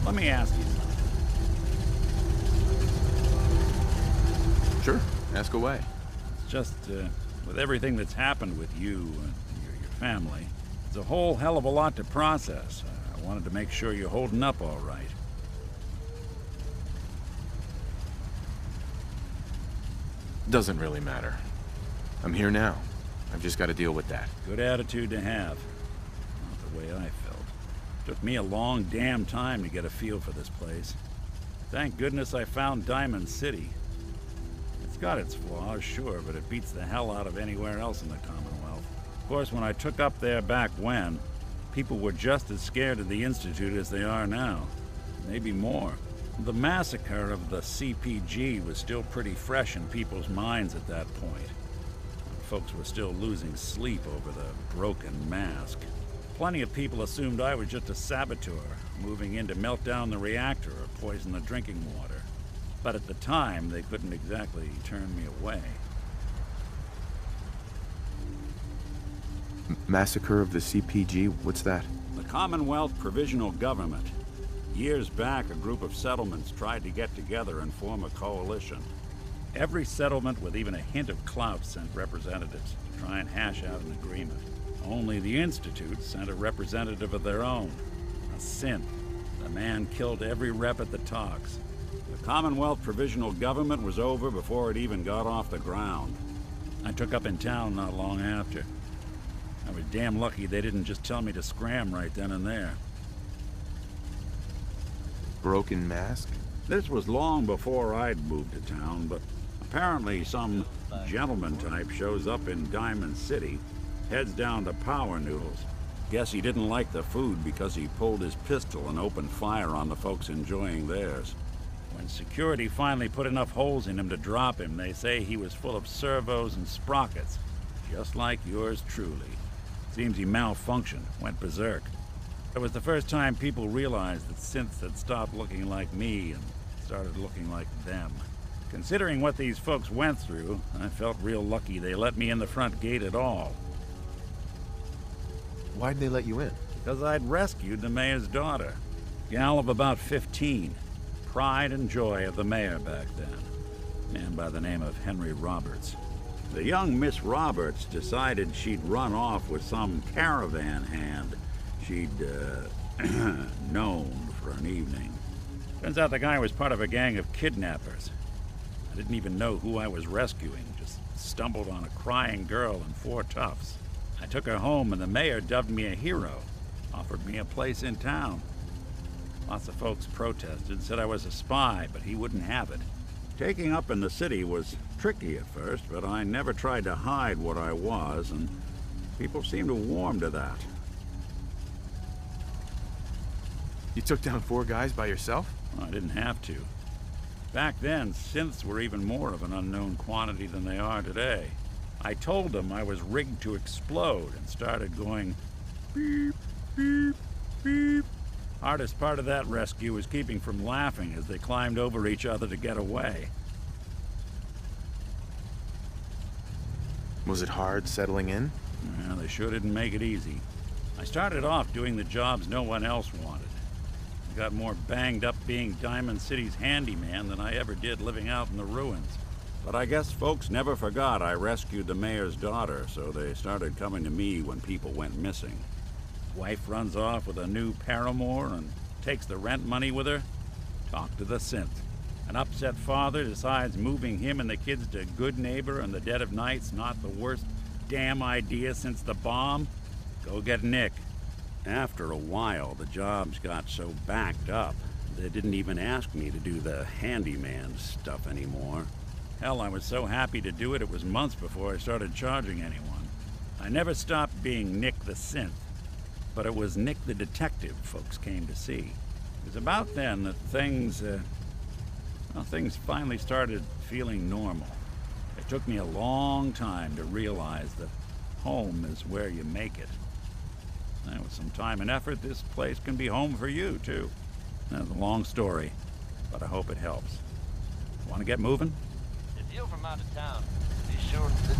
Let me ask you something. Sure, ask away. It's just, with everything that's happened with you and your family, it's a whole hell of a lot to process. I wanted to make sure you're holding up all right. Doesn't really matter. I'm here now. I've just got to deal with that. Good attitude to have. Not the way I felt. Took me a long damn time to get a feel for this place. Thank goodness I found Diamond City. It's got its flaws, sure, but it beats the hell out of anywhere else in the Commonwealth. Of course, when I took up there back when, people were just as scared of the Institute as they are now. Maybe more. The massacre of the CPG was still pretty fresh in people's minds at that point. Folks were still losing sleep over the broken mask. Plenty of people assumed I was just a saboteur, moving in to melt down the reactor or poison the drinking water. But at the time, they couldn't exactly turn me away. Massacre of the CPG? What's that? The Commonwealth Provisional Government. Years back, a group of settlements tried to get together and form a coalition. Every settlement with even a hint of clout sent representatives to try and hash out an agreement. Only the Institute sent a representative of their own, a synth. The man killed every rep at the talks. The Commonwealth Provisional Government was over before it even got off the ground. I took up in town not long after. I was damn lucky they didn't just tell me to scram right then and there. Broken mask? This was long before I'd moved to town, but apparently some gentleman type shows up in Diamond City, heads down to Power Noodles. Guess he didn't like the food because he pulled his pistol and opened fire on the folks enjoying theirs. When security finally put enough holes in him to drop him, they say he was full of servos and sprockets, just like yours truly. Seems he malfunctioned, went berserk. It was the first time people realized that synths had stopped looking like me and started looking like them. Considering what these folks went through, I felt real lucky they let me in the front gate at all. Why'd they let you in? Because I'd rescued the mayor's daughter. Gal of about 15. Pride and joy of the mayor back then. Man by the name of Henry Roberts. The young Miss Roberts decided she'd run off with some caravan hand she'd, known for an evening. Turns out the guy was part of a gang of kidnappers. I didn't even know who I was rescuing, just stumbled on a crying girl and 4 toughs. I took her home and the mayor dubbed me a hero, offered me a place in town. Lots of folks protested, said I was a spy, but he wouldn't have it. Taking up in the city was tricky at first, but I never tried to hide what I was, and people seemed to warm to that. You took down 4 guys by yourself? I didn't have to. Back then, synths were even more of an unknown quantity than they are today. I told them I was rigged to explode and started going beep, beep, beep. Hardest part of that rescue was keeping from laughing as they climbed over each other to get away. Was it hard settling in? Well, they sure didn't make it easy. I started off doing the jobs no one else wanted. I got more banged up being Diamond City's handyman than I ever did living out in the ruins. But I guess folks never forgot I rescued the mayor's daughter, so they started coming to me when people went missing. Wife runs off with a new paramour and takes the rent money with her. Talk to the synth. An upset father decides moving him and the kids to Good Neighbor in the dead of night's not the worst damn idea since the bomb. Go get Nick. After a while, the jobs got so backed up, they didn't even ask me to do the handyman stuff anymore. Hell, I was so happy to do it, it was months before I started charging anyone. I never stopped being Nick the Synth, but it was Nick the Detective folks came to see. It was about then that things finally started feeling normal. It took me a long time to realize that home is where you make it. And with some time and effort, this place can be home for you, too. That's a long story, but I hope it helps. Want to get moving? If you're from out of town, be sure to